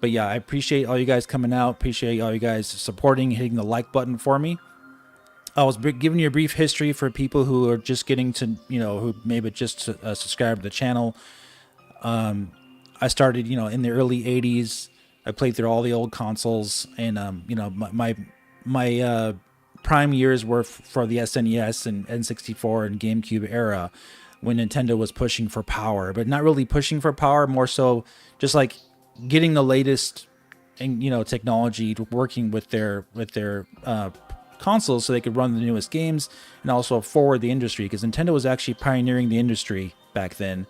But yeah, I appreciate all you guys coming out. Appreciate all you guys supporting, hitting the like button for me. I was giving you a brief history for people who are just getting to, who maybe just subscribe to the channel. I started, in the early '80s. I played through all the old consoles, and my prime years were for the SNES and N64 and GameCube era, when Nintendo was pushing for power, but not really pushing for power, more so just like getting the latest and technology to working with their consoles so they could run the newest games and also forward the industry, because Nintendo was actually pioneering the industry back then,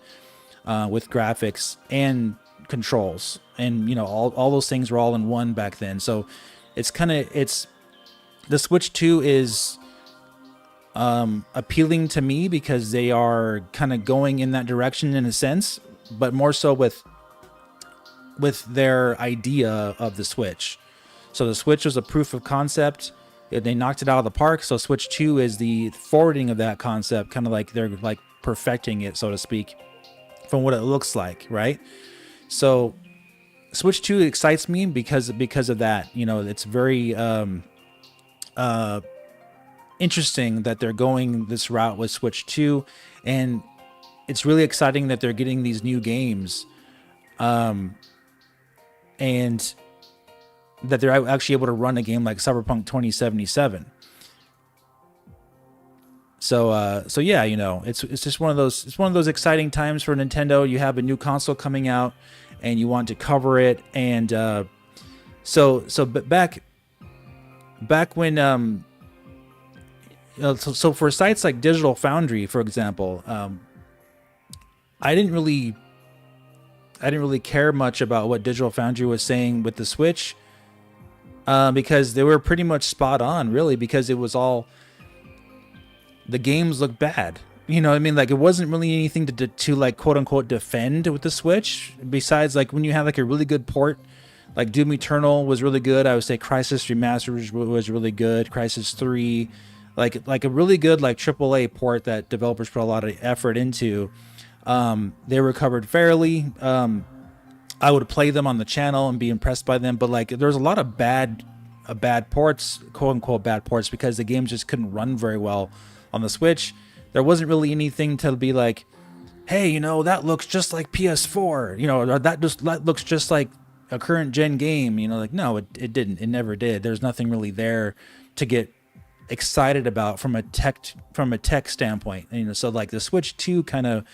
with graphics and controls, and all those things were all in one back then. So it's the Switch 2 is appealing to me because they are kind of going in that direction in a sense, but more so with their idea of the Switch. So the Switch was a proof of concept. They knocked it out of the park. So Switch 2 is the forwarding of that concept, kind of like they're like perfecting it, so to speak, from what it looks like, right? So Switch 2 excites me because of that. It's very interesting that they're going this route with Switch 2, and it's really exciting that they're getting these new games, and that they're actually able to run a game like Cyberpunk 2077. So yeah, it's just one of those exciting times for Nintendo. You have a new console coming out, and you want to cover it, and but back when so for sites like Digital Foundry, for example, I didn't really care much about what Digital Foundry was saying with the Switch, because they were pretty much spot on, really, because it was all, the games look bad. You know what I mean? Like, it wasn't really anything to like, quote unquote, defend with the Switch, besides like when you have like a really good port, like Doom Eternal was really good. I would say Crysis Remastered was really good. Crysis 3, like a really good like AAA port that developers put a lot of effort into. They recovered fairly. I would play them on the channel and be impressed by them, but like there's a lot of bad ports, quote unquote bad ports, because the games just couldn't run very well on the Switch. There wasn't really anything to be like, hey, that looks just like PS4, or that looks just like a current gen game, like, no, it didn't. It never did. There's nothing really there to get excited about from a tech standpoint. So like the Switch 2 kind of,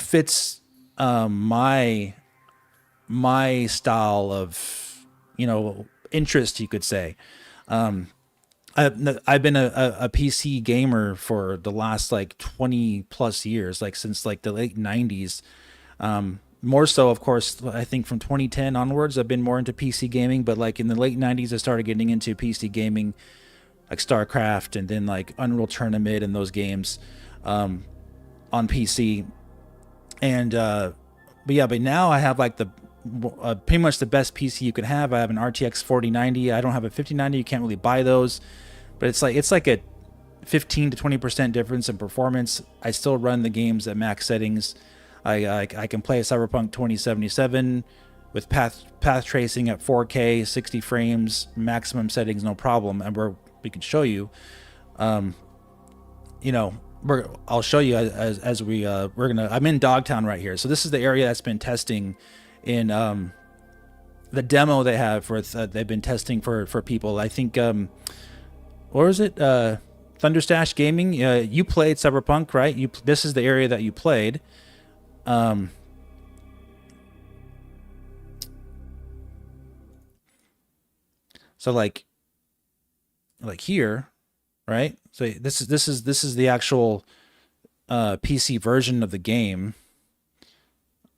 fits my style of, interest, you could say. I've been a PC gamer for the last like 20 plus years, like since like the late 90s. More so, of course, I think from 2010 onwards, I've been more into PC gaming. But like in the late 90s, I started getting into PC gaming, like StarCraft and then like Unreal Tournament and those games on PC. And but now I have like the pretty much the best PC you can have. I have an RTX 4090. I don't have a 5090. You can't really buy those, but it's like a 15 to 20% difference in performance. I still run the games at max settings. I can play a Cyberpunk 2077 with path tracing at 4K, 60 frames, maximum settings, no problem. And we can show you, I'll show you as I'm in Dogtown right here. So this is the area that's been testing in the demo they have for they've been testing for people. I think or is it Thunderstash Gaming? You played Cyberpunk, right? This is the area that you played. So like here, right? So this is the actual PC version of the game.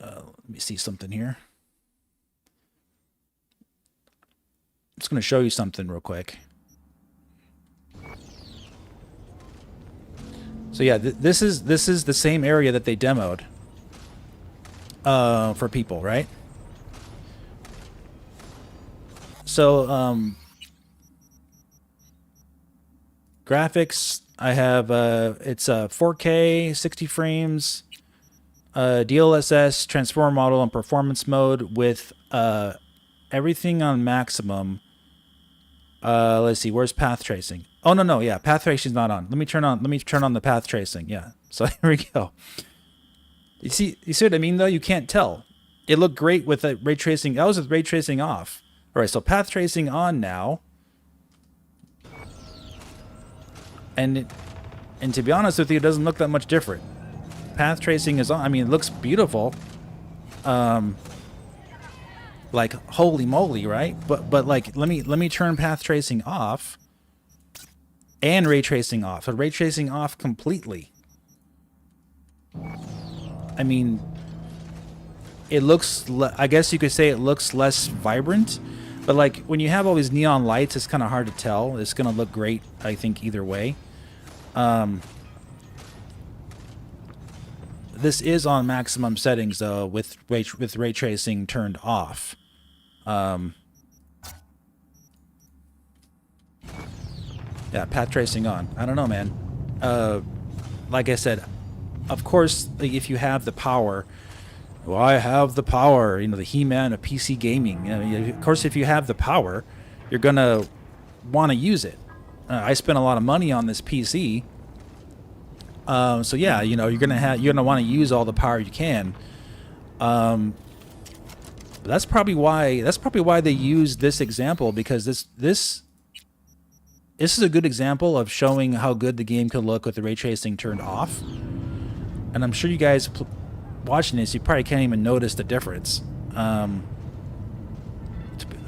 Let me see something here. I'm just going to show you something real quick. So yeah, this is the same area that they demoed for people, right? So graphics, I have it's 4K, 60 frames, DLSS transform model on performance mode with everything on maximum. Let's see, where's path tracing? Oh no, yeah, path tracing's not on. Let me turn on the path tracing. Yeah. So here we go. You see what I mean though? You can't tell. It looked great with the ray tracing. That was with ray tracing off. All right, so path tracing on now. And to be honest with you, it doesn't look that much different. Path tracing is on. I mean, it looks beautiful. Like holy moly, right? But like let me turn path tracing off and ray tracing off. So ray tracing off completely. I mean, it looks, I guess you could say it looks less vibrant, but like when you have all these neon lights, it's kind of hard to tell. It's going to look great, I think, either way. This is on maximum settings though, with ray tracing turned off. Yeah, path tracing on. I don't know, man. Like I said, of course, if you have the power, well, I have the power, you know, the He-Man of PC gaming. You know, of course, if you have the power, you're gonna want to use it. I spent a lot of money on this PC, so yeah, you know, you're gonna want to use all the power you can. But that's probably why they use this example, because this is a good example of showing how good the game could look with the ray tracing turned off. And I'm sure you guys watching this, you probably can't even notice the difference. And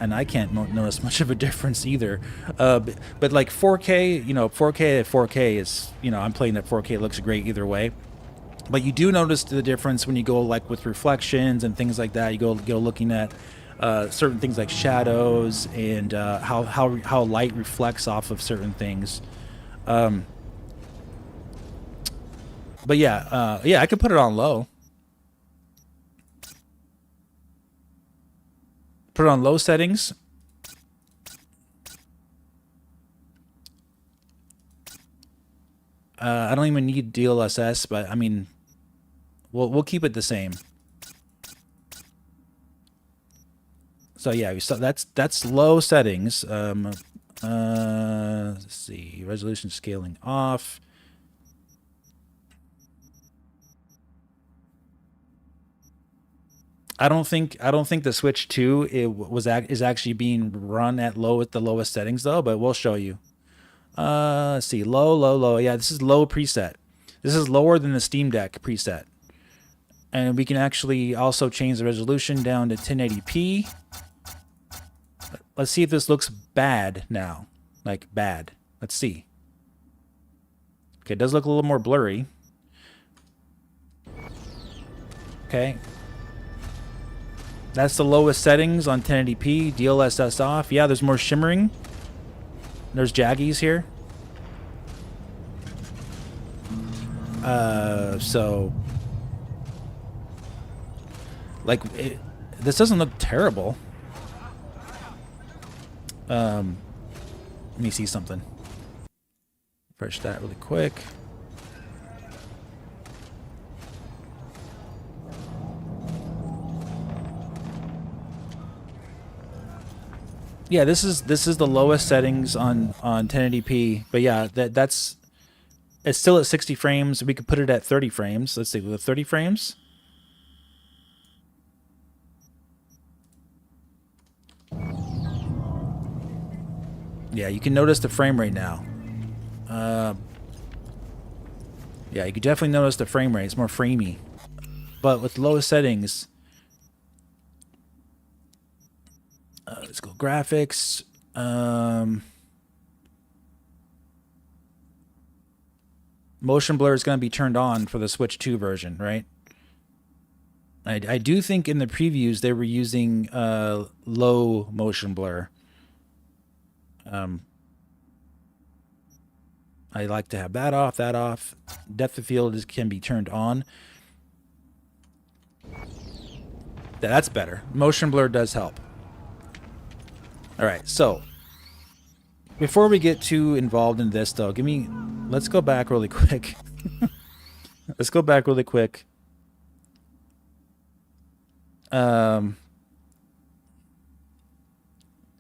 I can't notice much of a difference either. But like 4K, you know, 4K at 4K is, you know, I'm playing at 4K, it looks great either way. But you do notice the difference when you go like with reflections and things like that. You go looking at certain things like shadows and how light reflects off of certain things. But yeah, I could put it on low. Put it on low settings. I don't even need DLSS, but I mean, we'll keep it the same. So yeah, so that's low settings. Let's see, resolution scaling off. I don't think the Switch 2 is actually being run at the lowest settings though, but we'll show you. Let's see, low. Yeah, this is low preset. This is lower than the Steam Deck preset. And we can actually also change the resolution down to 1080p. Let's see if this looks bad now. Like bad. Let's see. Okay, it does look a little more blurry. Okay. That's the lowest settings on 1080p. DLSS off. Yeah, there's more shimmering. There's jaggies here. So like this doesn't look terrible. Let me see something. Refresh that really quick. Yeah, this is the lowest settings on 1080p. But yeah, that's it's still at 60 frames. We could put it at 30 frames. Let's see, with 30 frames. Yeah, you can notice the frame rate now. Yeah, you can definitely notice the frame rate. It's more framey. But with lowest settings, let's go graphics. Motion blur is going to be turned on for the Switch 2 version, right? I do think in the previews they were using low motion blur. I like to have that off, that off. Depth of field can be turned on. That's better. Motion blur does help. All right, so before we get too involved in this, though, let's go back really quick. Let's go back really quick. Um,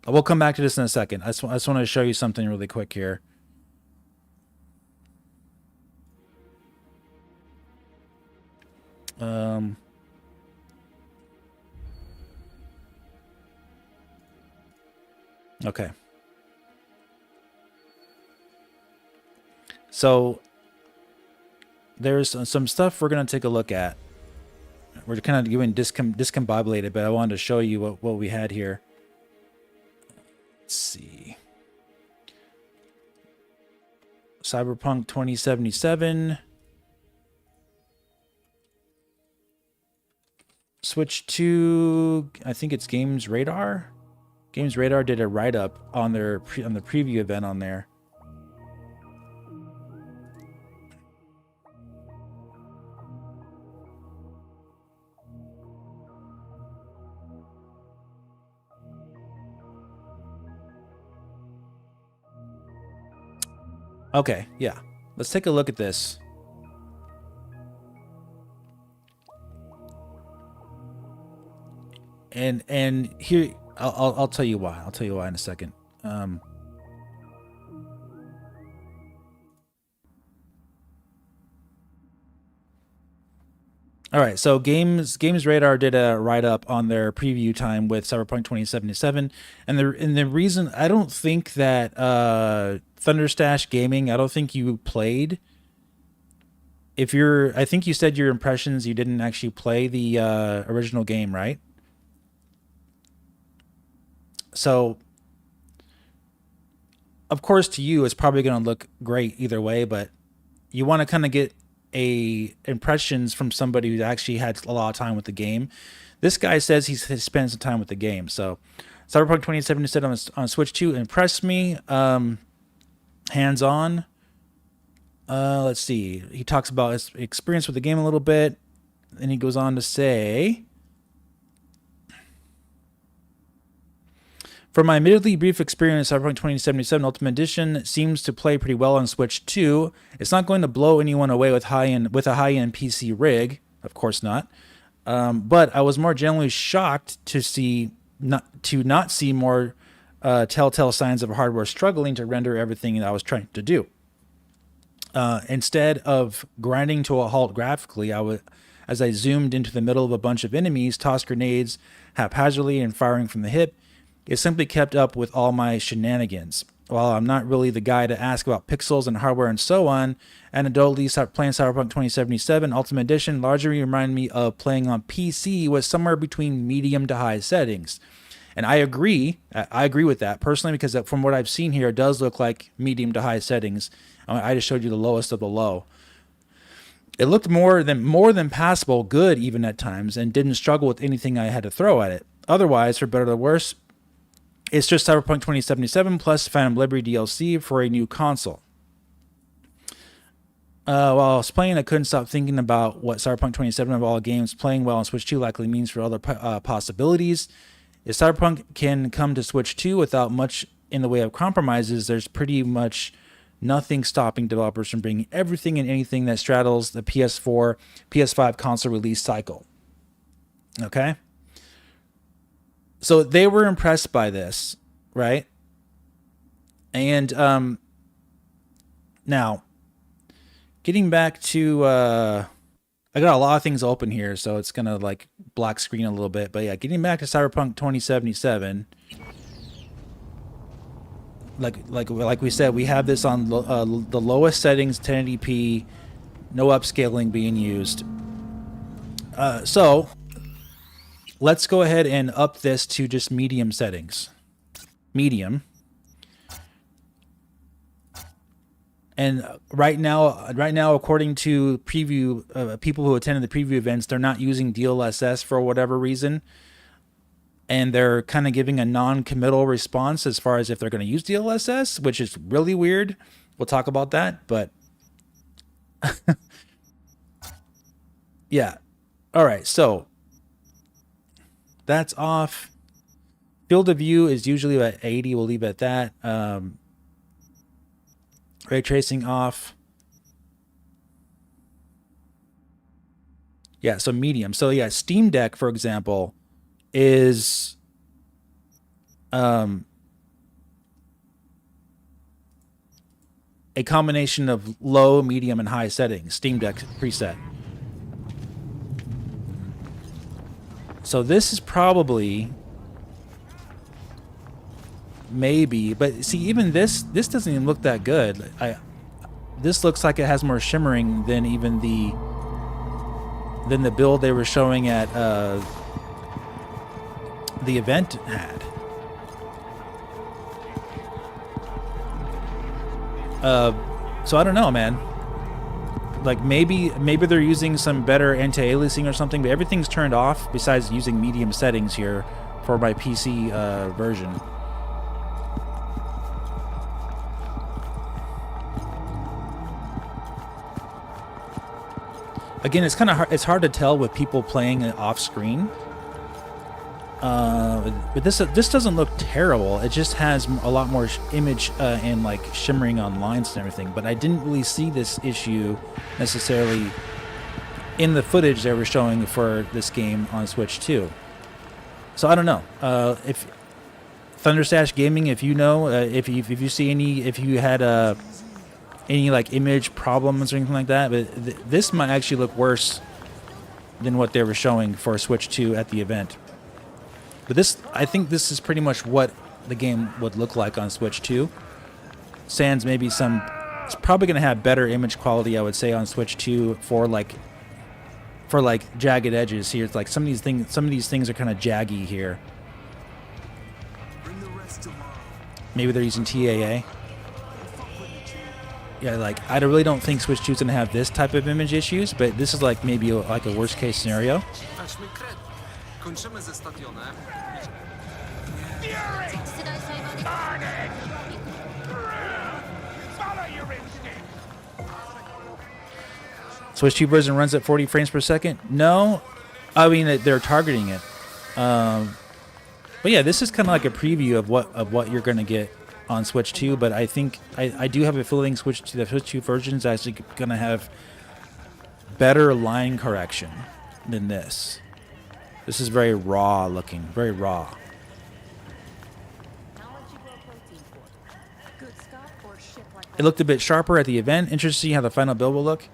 we'll come back to this in a second. I just want to show you something really quick here. Okay. So there's some stuff we're going to take a look at. We're kind of doing discombobulated, but I wanted to show you what we had here. Let's see. Cyberpunk 2077. Switch to, I think it's Games Radar. Games Radar did a write-up on their on the preview event on there. Okay, yeah. Let's take a look at this. And here I'll tell you why. I'll tell you why in a second. All right, so Games Radar did a write up on their preview time with Cyberpunk 2077, and the reason I don't think that Thunderstash Gaming, I don't think you played. If you're, I think you said your impressions, you didn't actually play the original game, right? So, of course, to you, it's probably going to look great either way, but you want to kind of get impressions from somebody who actually had a lot of time with the game. This guy says he's spent some time with the game. So, Cyberpunk 2077 on Switch 2 impressed me. Hands on. Let's see. He talks about his experience with the game a little bit, and he goes on to say, "For my admittedly brief experience, Cyberpunk 2077 Ultimate Edition seems to play pretty well on Switch 2. It's not going to blow anyone away with a high-end PC rig, of course not. But I was more generally shocked to not see more telltale signs of hardware struggling to render everything that I was trying to do. Instead of grinding to a halt graphically, as I zoomed into the middle of a bunch of enemies, tossed grenades haphazardly and firing from the hip, it simply kept up with all my shenanigans. While I'm not really the guy to ask about pixels and hardware and so on, anecdotally, playing Cyberpunk 2077 Ultimate Edition largely reminded me of playing on PC with somewhere between medium to high settings." And I agree. I agree with that personally, because from what I've seen here, it does look like medium to high settings. I just showed you the lowest of the low. It looked more than passable, good even at times, and didn't struggle with anything I had to throw at it. Otherwise, for better or worse, it's just Cyberpunk 2077 plus Phantom Liberty DLC for a new console. While I was playing, I couldn't stop thinking about what Cyberpunk 2077 of all games playing well on Switch 2 likely means for other possibilities. If Cyberpunk can come to Switch 2 without much in the way of compromises, there's pretty much nothing stopping developers from bringing everything and anything that straddles the PS4, PS5 console release cycle. Okay? So they were impressed by this, right? And now, getting back to... I got a lot of things open here, so it's going to like black screen a little bit. But yeah, getting back to Cyberpunk 2077... Like we said, we have this on the lowest settings, 1080p, no upscaling being used. So let's go ahead and up this to just medium settings. Medium. And right now, according to preview people who attended the preview events, they're not using DLSS for whatever reason. And they're kind of giving a non-committal response as far as if they're going to use DLSS, which is really weird. We'll talk about that, but yeah. All right, so that's off. Field of view is usually at 80. We'll leave it at that. Ray tracing off. Yeah, so medium. So yeah, Steam Deck, for example, is a combination of low, medium, and high settings, Steam Deck preset. So this is probably, maybe, but see, even this doesn't even look that good. This looks like it has more shimmering than even the build they were showing at the event had. So I don't know, man. Like maybe they're using some better anti-aliasing or something, but everything's turned off besides using medium settings here for my PC version. Again, it's kind of hard. It's hard to tell with people playing it off screen. But this doesn't look terrible. It just has a lot more image and like shimmering on lines and everything. But I didn't really see this issue necessarily in the footage they were showing for this game on Switch 2. So I don't know. If Thunderstash Gaming, if you know, if you see any, if you had any like image problems or anything like that, but this might actually look worse than what they were showing for Switch 2 at the event. But this, I think this is pretty much what the game would look like on Switch 2. Sans maybe some, it's probably going to have better image quality, I would say, on Switch 2 for like jagged edges here. It's like some of these things are kind of jaggy here. Maybe they're using TAA. Yeah, like I really don't think Switch 2 is going to have this type of image issues, but this is like maybe like a worst case scenario. Switch 2 version runs at 40 frames per second? No. I mean, they're targeting it. But yeah, this is kind of like a preview of what you're going to get on Switch 2, but I think I do have a feeling the Switch 2 version is actually going to have better line correction than this. This is very raw looking, very raw. It looked a bit sharper at the event. Interested to see how the final build will look.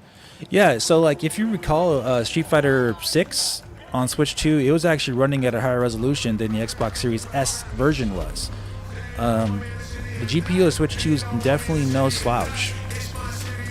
Yeah, so like if you recall, Street Fighter 6 on Switch 2, it was actually running at a higher resolution than the Xbox Series S version was. The GPU of Switch 2 is definitely no slouch.